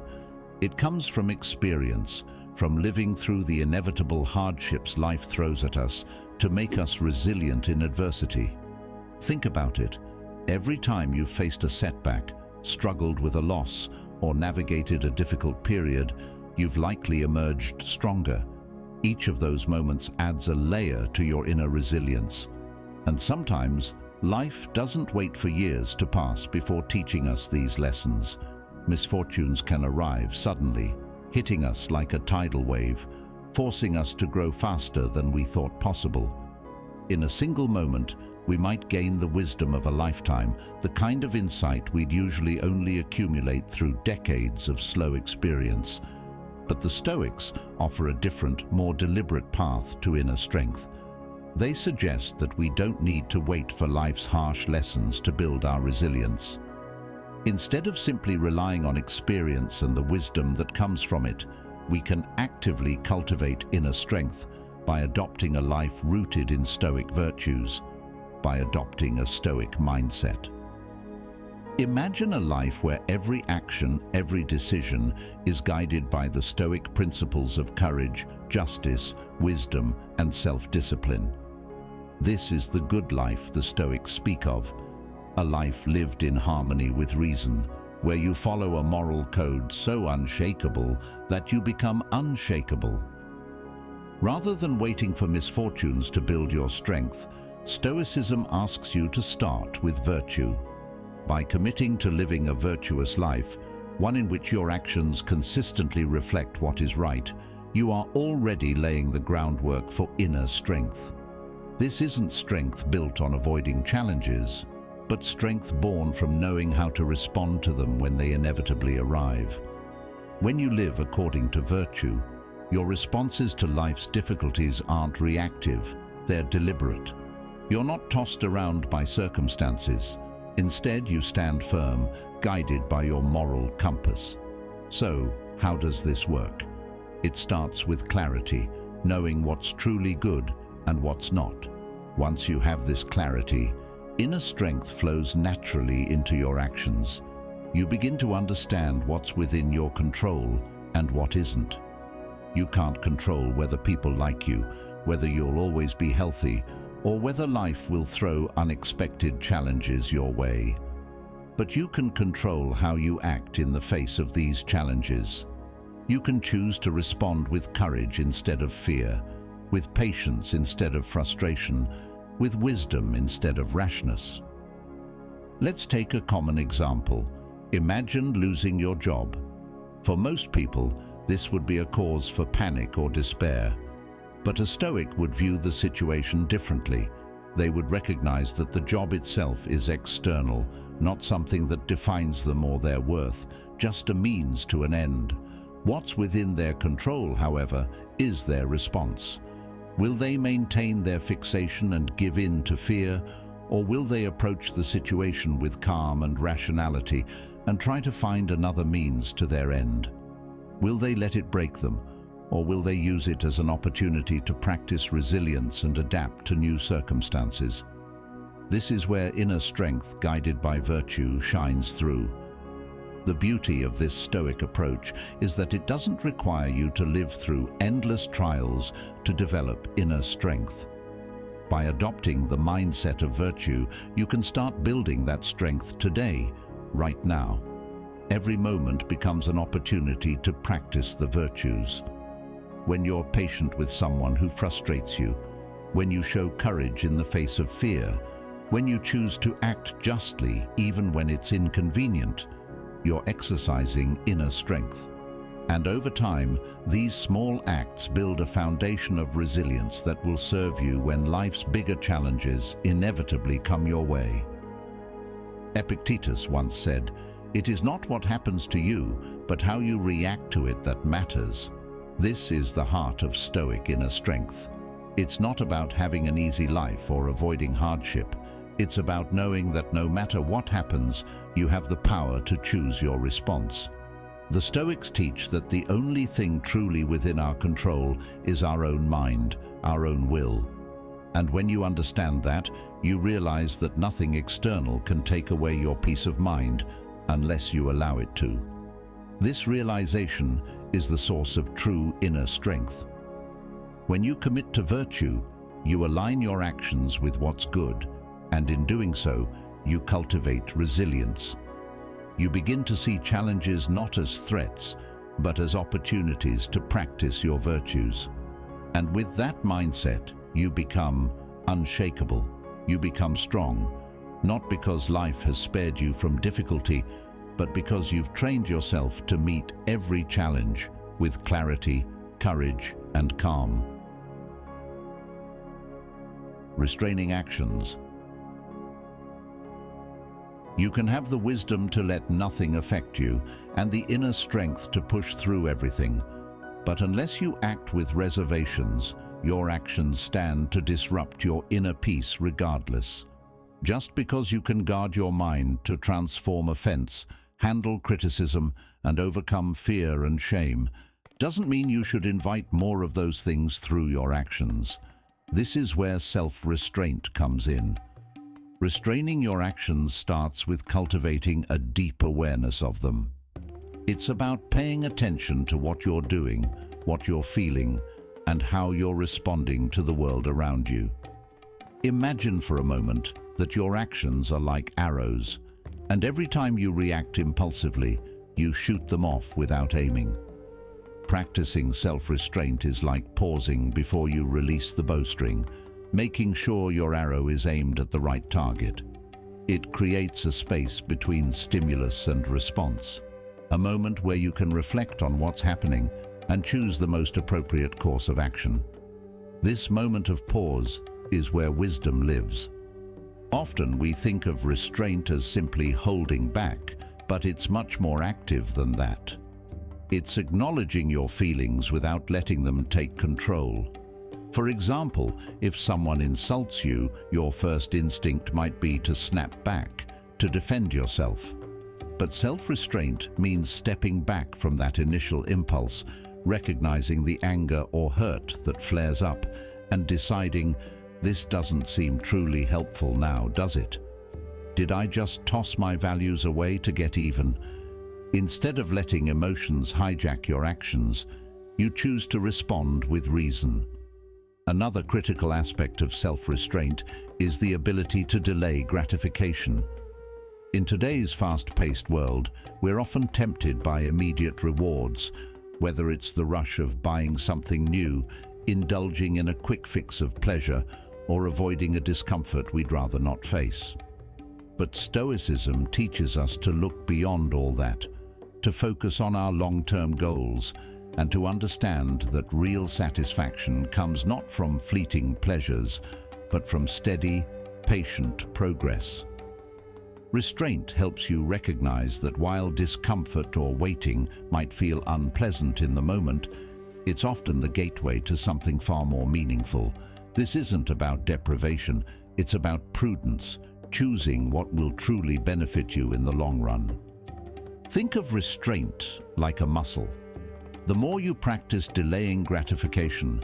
It comes from experience, from living through the inevitable hardships life throws at us to make us resilient in adversity. Think about it. Every time you've faced a setback, struggled with a loss, or navigated a difficult period, you've likely emerged stronger. Each of those moments adds a layer to your inner resilience. And sometimes, life doesn't wait for years to pass before teaching us these lessons. Misfortunes can arrive suddenly, hitting us like a tidal wave, forcing us to grow faster than we thought possible. In a single moment, we might gain the wisdom of a lifetime, the kind of insight we'd usually only accumulate through decades of slow experience. But the Stoics offer a different, more deliberate path to inner strength. They suggest that we don't need to wait for life's harsh lessons to build our resilience. Instead of simply relying on experience and the wisdom that comes from it, we can actively cultivate inner strength by adopting a life rooted in Stoic virtues, by adopting a Stoic mindset. Imagine a life where every action, every decision is guided by the Stoic principles of courage, justice, wisdom, and self-discipline. This is the good life the Stoics speak of, a life lived in harmony with reason, where you follow a moral code so unshakable that you become unshakable. Rather than waiting for misfortunes to build your strength, Stoicism asks you to start with virtue. By committing to living a virtuous life, one in which your actions consistently reflect what is right, you are already laying the groundwork for inner strength. This isn't strength built on avoiding challenges, but strength born from knowing how to respond to them when they inevitably arrive. When you live according to virtue, your responses to life's difficulties aren't reactive, they're deliberate. You're not tossed around by circumstances. Instead, you stand firm, guided by your moral compass. So, how does this work? It starts with clarity, knowing what's truly good and what's not. Once you have this clarity, inner strength flows naturally into your actions. You begin to understand what's within your control and what isn't. You can't control whether people like you, whether you'll always be healthy, or whether life will throw unexpected challenges your way. But you can control how you act in the face of these challenges. You can choose to respond with courage instead of fear, with patience instead of frustration, with wisdom instead of rashness. Let's take a common example. Imagine losing your job. For most people, this would be a cause for panic or despair. But a Stoic would view the situation differently. They would recognize that the job itself is external, not something that defines them or their worth, just a means to an end. What's within their control, however, is their response. Will they maintain their fixation and give in to fear, or will they approach the situation with calm and rationality and try to find another means to their end? Will they let it break them, or will they use it as an opportunity to practice resilience and adapt to new circumstances? This is where inner strength, guided by virtue, shines through. The beauty of this Stoic approach is that it doesn't require you to live through endless trials to develop inner strength. By adopting the mindset of virtue, you can start building that strength today, right now. Every moment becomes an opportunity to practice the virtues. When you're patient with someone who frustrates you, when you show courage in the face of fear, when you choose to act justly even when it's inconvenient, you're exercising inner strength. And over time, these small acts build a foundation of resilience that will serve you when life's bigger challenges inevitably come your way. Epictetus once said, "It is not what happens to you, but how you react to it that matters." This is the heart of Stoic inner strength. It's not about having an easy life or avoiding hardship. It's about knowing that no matter what happens, you have the power to choose your response. The Stoics teach that the only thing truly within our control is our own mind, our own will. And when you understand that, you realize that nothing external can take away your peace of mind unless you allow it to. This realization is the source of true inner strength. When you commit to virtue, you align your actions with what's good, and in doing so, you cultivate resilience. You begin to see challenges not as threats, but as opportunities to practice your virtues. And with that mindset, you become unshakable. You become strong, not because life has spared you from difficulty, but because you've trained yourself to meet every challenge with clarity, courage, and calm. Restraining actions. You can have the wisdom to let nothing affect you and the inner strength to push through everything. But unless you act with reservations, your actions stand to disrupt your inner peace regardless. Just because you can guard your mind to transform offense, handle criticism, and overcome fear and shame, doesn't mean you should invite more of those things through your actions. This is where self-restraint comes in. Restraining your actions starts with cultivating a deep awareness of them. It's about paying attention to what you're doing, what you're feeling, and how you're responding to the world around you. Imagine for a moment that your actions are like arrows, and every time you react impulsively, you shoot them off without aiming. Practicing self-restraint is like pausing before you release the bowstring, making sure your arrow is aimed at the right target. It creates a space between stimulus and response, a moment where you can reflect on what's happening and choose the most appropriate course of action. This moment of pause is where wisdom lives. Often we think of restraint as simply holding back, but it's much more active than that. It's acknowledging your feelings without letting them take control. For example, if someone insults you, your first instinct might be to snap back, to defend yourself. But self-restraint means stepping back from that initial impulse, recognizing the anger or hurt that flares up, and deciding, this doesn't seem truly helpful now, does it? Did I just toss my values away to get even? Instead of letting emotions hijack your actions, you choose to respond with reason. Another critical aspect of self-restraint is the ability to delay gratification. In today's fast-paced world, we're often tempted by immediate rewards, whether it's the rush of buying something new, indulging in a quick fix of pleasure, or avoiding a discomfort we'd rather not face. But Stoicism teaches us to look beyond all that, to focus on our long-term goals, and to understand that real satisfaction comes not from fleeting pleasures, but from steady, patient progress. Restraint helps you recognize that while discomfort or waiting might feel unpleasant in the moment, it's often the gateway to something far more meaningful. This isn't about deprivation, it's about prudence, choosing what will truly benefit you in the long run. Think of restraint like a muscle. The more you practice delaying gratification,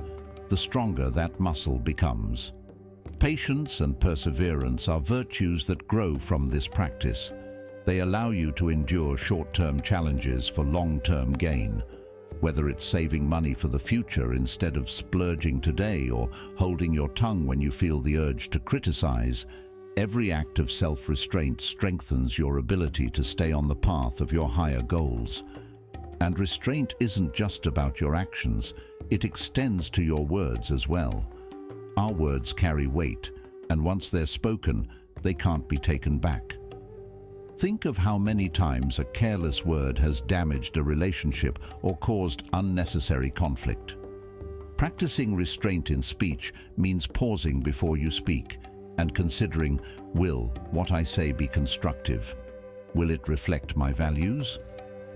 the stronger that muscle becomes. Patience and perseverance are virtues that grow from this practice. They allow you to endure short-term challenges for long-term gain. Whether it's saving money for the future instead of splurging today, or holding your tongue when you feel the urge to criticize, every act of self-restraint strengthens your ability to stay on the path of your higher goals. And restraint isn't just about your actions, it extends to your words as well. Our words carry weight, and once they're spoken, they can't be taken back. Think of how many times a careless word has damaged a relationship or caused unnecessary conflict. Practicing restraint in speech means pausing before you speak and considering, will what I say be constructive? Will it reflect my values?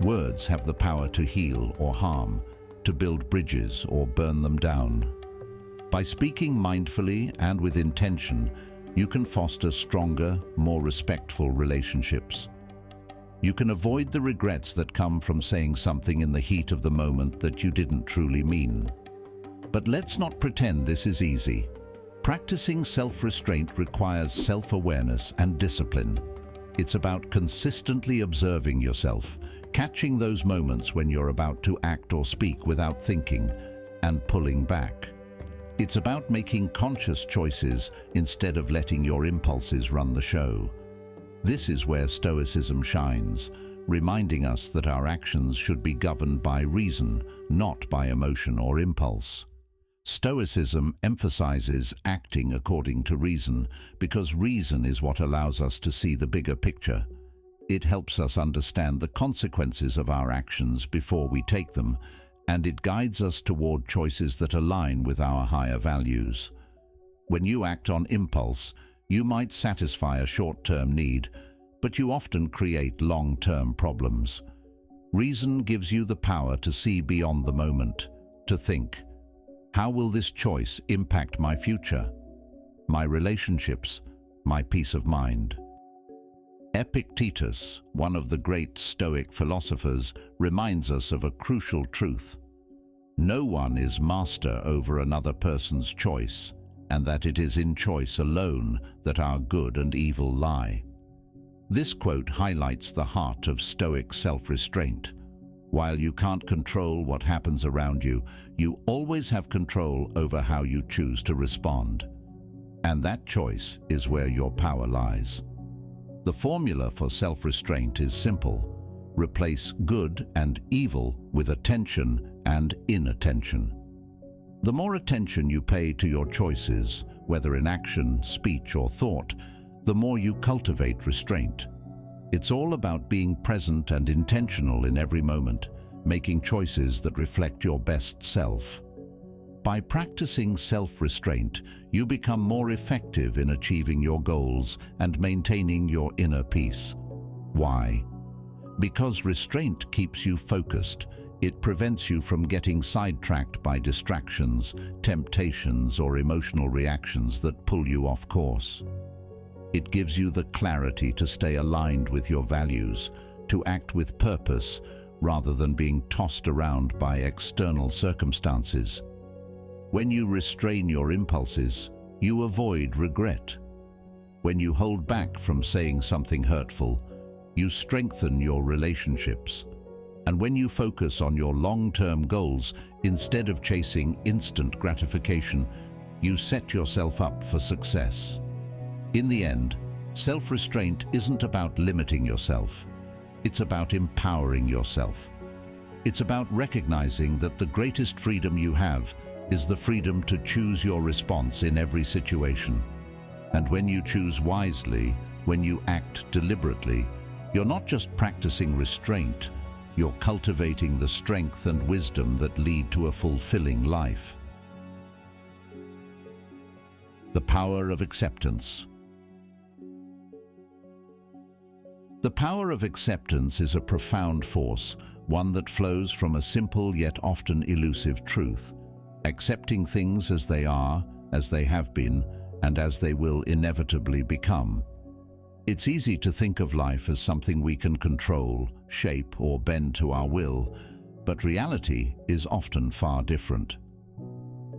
Words have the power to heal or harm, to build bridges or burn them down. By speaking mindfully and with intention, you can foster stronger, more respectful relationships. You can avoid the regrets that come from saying something in the heat of the moment that you didn't truly mean. But let's not pretend this is easy. Practicing self-restraint requires self-awareness and discipline. It's about consistently observing yourself, catching those moments when you're about to act or speak without thinking, and pulling back. It's about making conscious choices instead of letting your impulses run the show. This is where Stoicism shines, reminding us that our actions should be governed by reason, not by emotion or impulse. Stoicism emphasizes acting according to reason because reason is what allows us to see the bigger picture. It helps us understand the consequences of our actions before we take them, and it guides us toward choices that align with our higher values. When you act on impulse, you might satisfy a short-term need, but you often create long-term problems. Reason gives you the power to see beyond the moment, to think, how will this choice impact my future, my relationships, my peace of mind? Epictetus, one of the great Stoic philosophers, reminds us of a crucial truth. No one is master over another person's choice, and that it is in choice alone that our good and evil lie. This quote highlights the heart of Stoic self-restraint. While you can't control what happens around you, you always have control over how you choose to respond. And that choice is where your power lies. The formula for self-restraint is simple. Replace good and evil with attention and inattention. The more attention you pay to your choices, whether in action, speech, or thought, the more you cultivate restraint. It's all about being present and intentional in every moment, making choices that reflect your best self. By practicing self-restraint, you become more effective in achieving your goals and maintaining your inner peace. Why? Because restraint keeps you focused. It prevents you from getting sidetracked by distractions, temptations, or emotional reactions that pull you off course. It gives you the clarity to stay aligned with your values, to act with purpose rather than being tossed around by external circumstances. When you restrain your impulses, you avoid regret. When you hold back from saying something hurtful, you strengthen your relationships. And when you focus on your long-term goals instead of chasing instant gratification, you set yourself up for success. In the end, self-restraint isn't about limiting yourself. It's about empowering yourself. It's about recognizing that the greatest freedom you have is the freedom to choose your response in every situation. And when you choose wisely, when you act deliberately, you're not just practicing restraint, you're cultivating the strength and wisdom that lead to a fulfilling life. The power of acceptance. The power of acceptance is a profound force, one that flows from a simple yet often elusive truth. Accepting things as they are, as they have been, and as they will inevitably become. It's easy to think of life as something we can control, shape, or bend to our will, but reality is often far different.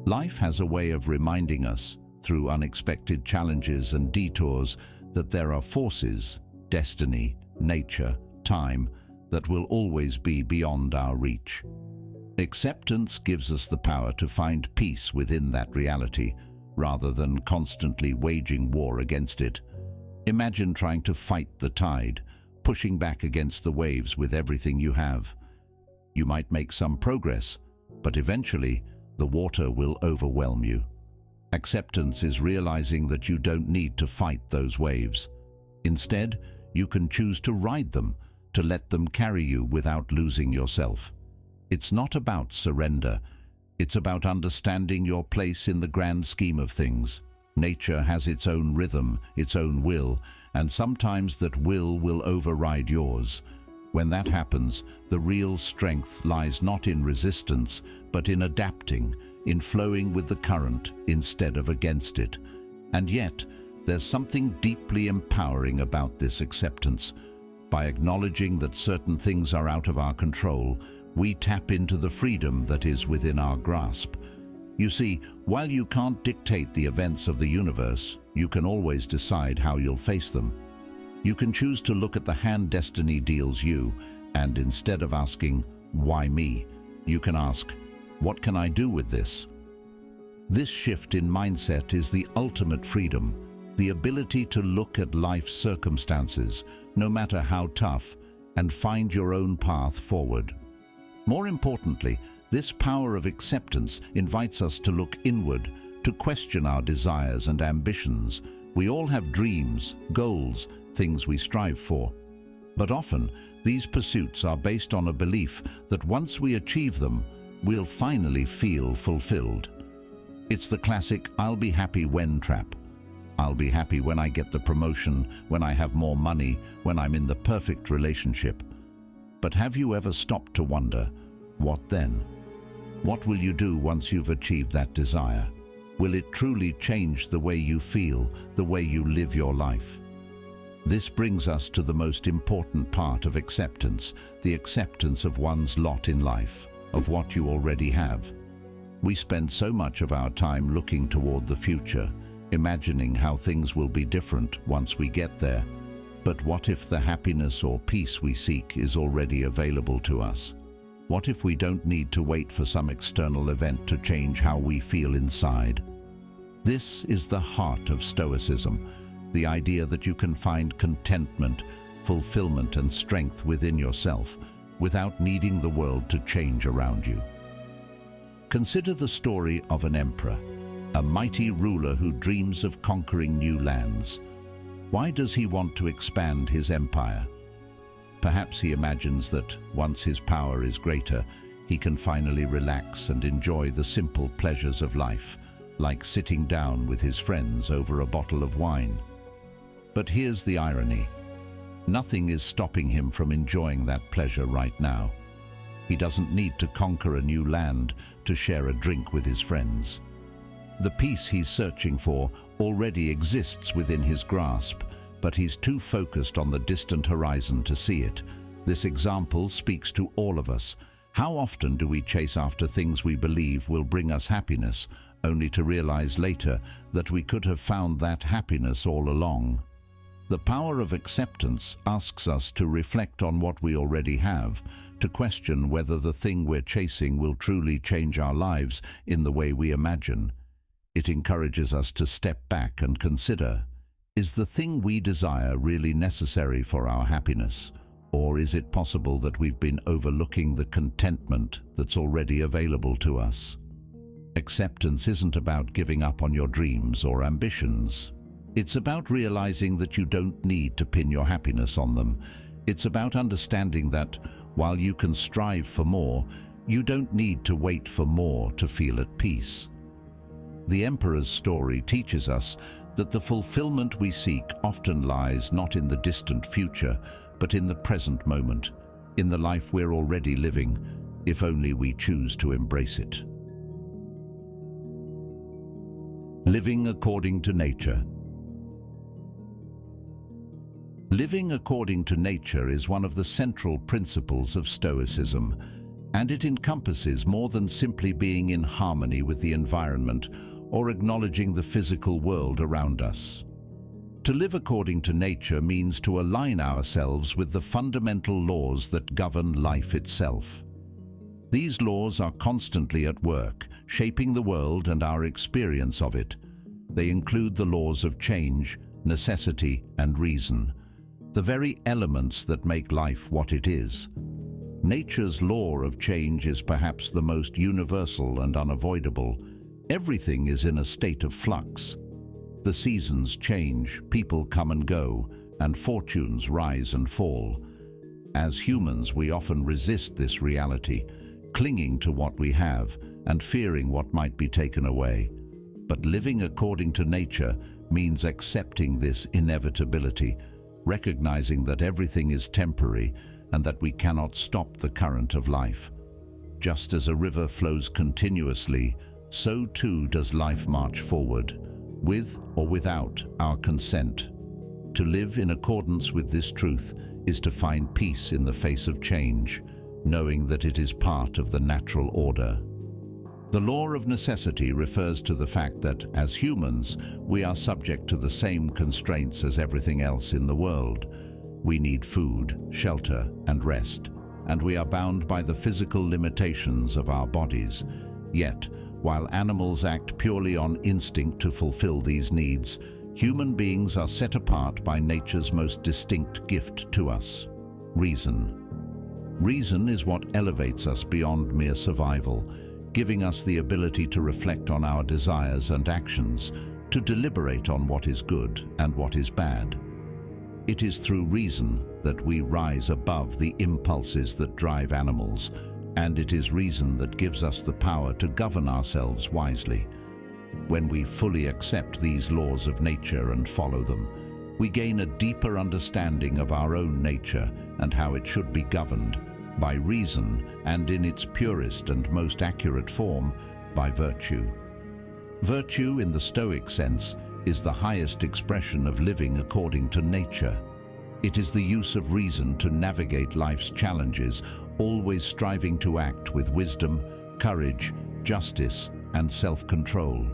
Life has a way of reminding us, through unexpected challenges and detours, that there are forces, destiny, nature, time, that will always be beyond our reach. Acceptance gives us the power to find peace within that reality, rather than constantly waging war against it. Imagine trying to fight the tide, pushing back against the waves with everything you have. You might make some progress, but eventually the water will overwhelm you. Acceptance is realizing that you don't need to fight those waves. Instead, you can choose to ride them, to let them carry you without losing yourself. It's not about surrender. It's about understanding your place in the grand scheme of things. Nature has its own rhythm, its own will, and sometimes that will override yours. When that happens, the real strength lies not in resistance, but in adapting, in flowing with the current instead of against it. And yet, there's something deeply empowering about this acceptance. By acknowledging that certain things are out of our control, we tap into the freedom that is within our grasp. You see, while you can't dictate the events of the universe, you can always decide how you'll face them. You can choose to look at the hand destiny deals you, and instead of asking, "Why me?" you can ask, "What can I do with this?" This shift in mindset is the ultimate freedom, the ability to look at life's circumstances, no matter how tough, and find your own path forward. More importantly, this power of acceptance invites us to look inward, to question our desires and ambitions. We all have dreams, goals, things we strive for. But often, these pursuits are based on a belief that once we achieve them, we'll finally feel fulfilled. It's the classic "I'll be happy when" trap. I'll be happy when I get the promotion, when I have more money, when I'm in the perfect relationship. But have you ever stopped to wonder, what then? What will you do once you've achieved that desire? Will it truly change the way you feel, the way you live your life? This brings us to the most important part of acceptance, the acceptance of one's lot in life, of what you already have. We spend so much of our time looking toward the future, imagining how things will be different once we get there. But what if the happiness or peace we seek is already available to us? What if we don't need to wait for some external event to change how we feel inside? This is the heart of Stoicism, the idea that you can find contentment, fulfillment, and strength within yourself without needing the world to change around you. Consider the story of an emperor, a mighty ruler who dreams of conquering new lands. Why does he want to expand his empire? Perhaps he imagines that once his power is greater, he can finally relax and enjoy the simple pleasures of life, like sitting down with his friends over a bottle of wine. But here's the irony. Nothing is stopping him from enjoying that pleasure right now. He doesn't need to conquer a new land to share a drink with his friends. The peace he's searching for already exists within his grasp, but he's too focused on the distant horizon to see it. This example speaks to all of us. How often do we chase after things we believe will bring us happiness, only to realize later that we could have found that happiness all along. The power of acceptance asks us to reflect on what we already have, to question whether the thing we're chasing will truly change our lives in the way we imagine. It encourages us to step back and consider, is the thing we desire really necessary for our happiness? Or is it possible that we've been overlooking the contentment that's already available to us? Acceptance isn't about giving up on your dreams or ambitions. It's about realizing that you don't need to pin your happiness on them. It's about understanding that, while you can strive for more, you don't need to wait for more to feel at peace. The Emperor's story teaches us that the fulfillment we seek often lies not in the distant future, but in the present moment, in the life we're already living, if only we choose to embrace it. Living according to nature. Living according to nature is one of the central principles of Stoicism, and it encompasses more than simply being in harmony with the environment or acknowledging the physical world around us. To live according to nature means to align ourselves with the fundamental laws that govern life itself. These laws are constantly at work, shaping the world and our experience of it. They include the laws of change, necessity, and reason, the very elements that make life what it is. Nature's law of change is perhaps the most universal and unavoidable. Everything is in a state of flux. The seasons change, people come and go, and fortunes rise and fall. As humans, we often resist this reality, clinging to what we have and fearing what might be taken away. But living according to nature means accepting this inevitability, recognizing that everything is temporary and that we cannot stop the current of life. Just as a river flows continuously, so too does life march forward, with or without our consent. To live in accordance with this truth is to find peace in the face of change, knowing that it is part of the natural order. The law of necessity refers to the fact that, as humans, we are subject to the same constraints as everything else in the world. We need food, shelter, and rest, and we are bound by the physical limitations of our bodies. Yet, while animals act purely on instinct to fulfill these needs, human beings are set apart by nature's most distinct gift to us: reason. Reason is what elevates us beyond mere survival, giving us the ability to reflect on our desires and actions, to deliberate on what is good and what is bad. It is through reason that we rise above the impulses that drive animals, and it is reason that gives us the power to govern ourselves wisely. When we fully accept these laws of nature and follow them, we gain a deeper understanding of our own nature and how it should be governed, by reason and in its purest and most accurate form, by virtue. Virtue, in the Stoic sense, is the highest expression of living according to nature. It is the use of reason to navigate life's challenges, always striving to act with wisdom, courage, justice, and self-control.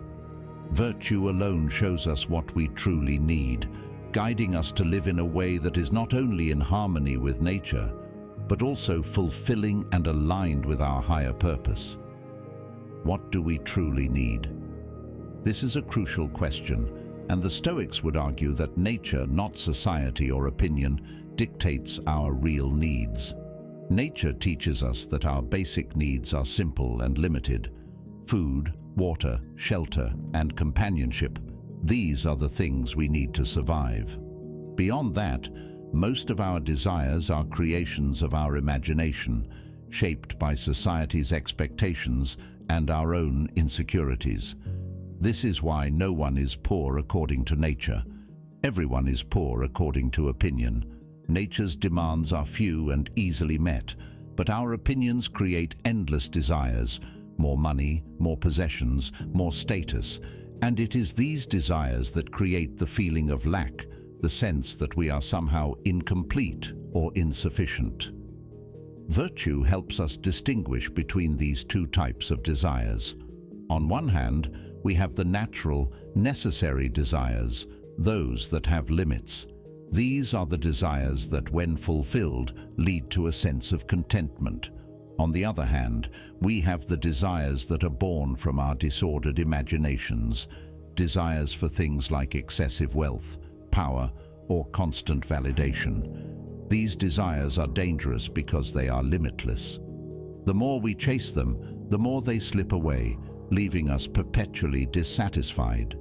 Virtue alone shows us what we truly need, guiding us to live in a way that is not only in harmony with nature, but also fulfilling and aligned with our higher purpose. What do we truly need? This is a crucial question, and the Stoics would argue that nature, not society or opinion, dictates our real needs. Nature teaches us that our basic needs are simple and limited: food, water, shelter, and companionship. These are the things we need to survive. Beyond that, most of our desires are creations of our imagination, shaped by society's expectations and our own insecurities. This is why no one is poor according to nature. Everyone is poor according to opinion. Nature's demands are few and easily met, but our opinions create endless desires: more money, more possessions, more status, and it is these desires that create the feeling of lack, the sense that we are somehow incomplete or insufficient. Virtue helps us distinguish between these two types of desires. On one hand, We have the natural, necessary desires, those that have limits. These are the desires that, when fulfilled, lead to a sense of contentment. On the other hand, we have the desires that are born from our disordered imaginations, desires for things like excessive wealth, power, or constant validation. These desires are dangerous because they are limitless. The more we chase them, the more they slip away, leaving us perpetually dissatisfied.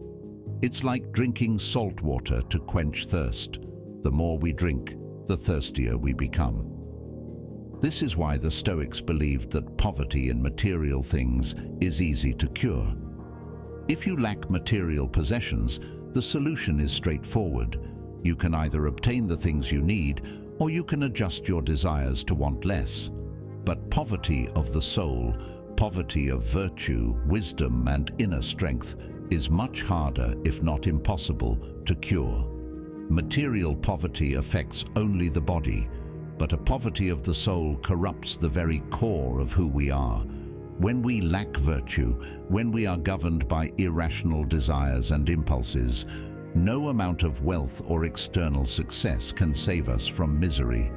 It's like drinking salt water to quench thirst. The more we drink, the thirstier we become. This is why the Stoics believed that poverty in material things is easy to cure. If you lack material possessions, the solution is straightforward. You can either obtain the things you need, or you can adjust your desires to want less. But poverty of the soul, poverty of virtue, wisdom, and inner strength is much harder, if not impossible, to cure. Material poverty affects only the body, but a poverty of the soul corrupts the very core of who we are. When we lack virtue, when we are governed by irrational desires and impulses, no amount of wealth or external success can save us from misery.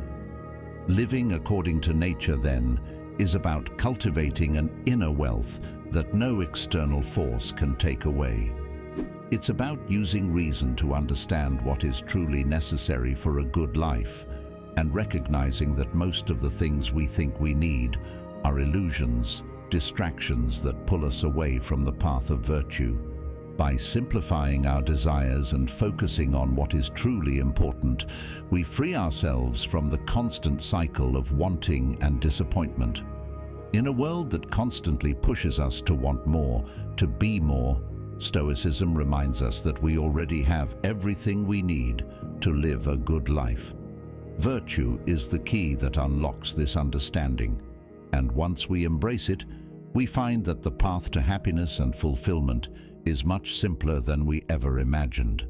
Living according to nature, then, is about cultivating an inner wealth that no external force can take away. It's about using reason to understand what is truly necessary for a good life, and recognizing that most of the things we think we need are illusions, distractions that pull us away from the path of virtue. By simplifying our desires and focusing on what is truly important, we free ourselves from the constant cycle of wanting and disappointment. In a world that constantly pushes us to want more, to be more, Stoicism reminds us that we already have everything we need to live a good life. Virtue is the key that unlocks this understanding, and once we embrace it, we find that the path to happiness and fulfillment is much simpler than we ever imagined.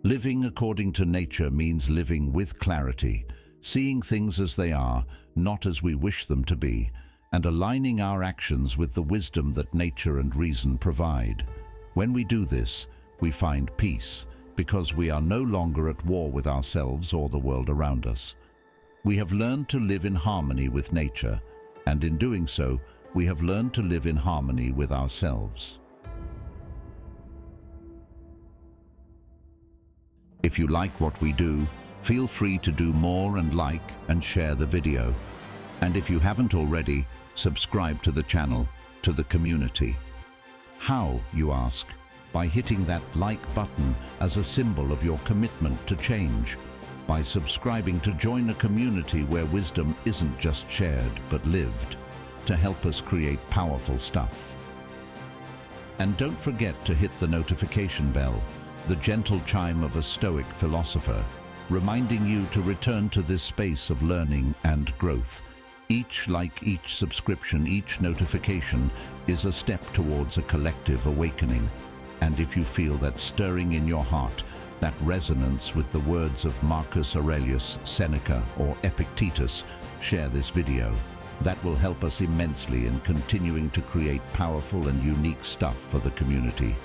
Living according to nature means living with clarity, seeing things as they are, not as we wish them to be, and aligning our actions with the wisdom that nature and reason provide. When we do this, we find peace, because we are no longer at war with ourselves or the world around us. We have learned to live in harmony with nature, and in doing so, we have learned to live in harmony with ourselves. If you like what we do, feel free to do more and like and share the video. And if you haven't already, subscribe to the channel, to the community. How, you ask? By hitting that like button as a symbol of your commitment to change. By subscribing to join a community where wisdom isn't just shared but lived, to help us create powerful stuff. And don't forget to hit the notification bell, the gentle chime of a Stoic philosopher, reminding you to return to this space of learning and growth. Each like, each subscription, each notification is a step towards a collective awakening. And if you feel that stirring in your heart, that resonance with the words of Marcus Aurelius, Seneca, or Epictetus, share this video. That will help us immensely in continuing to create powerful and unique stuff for the community.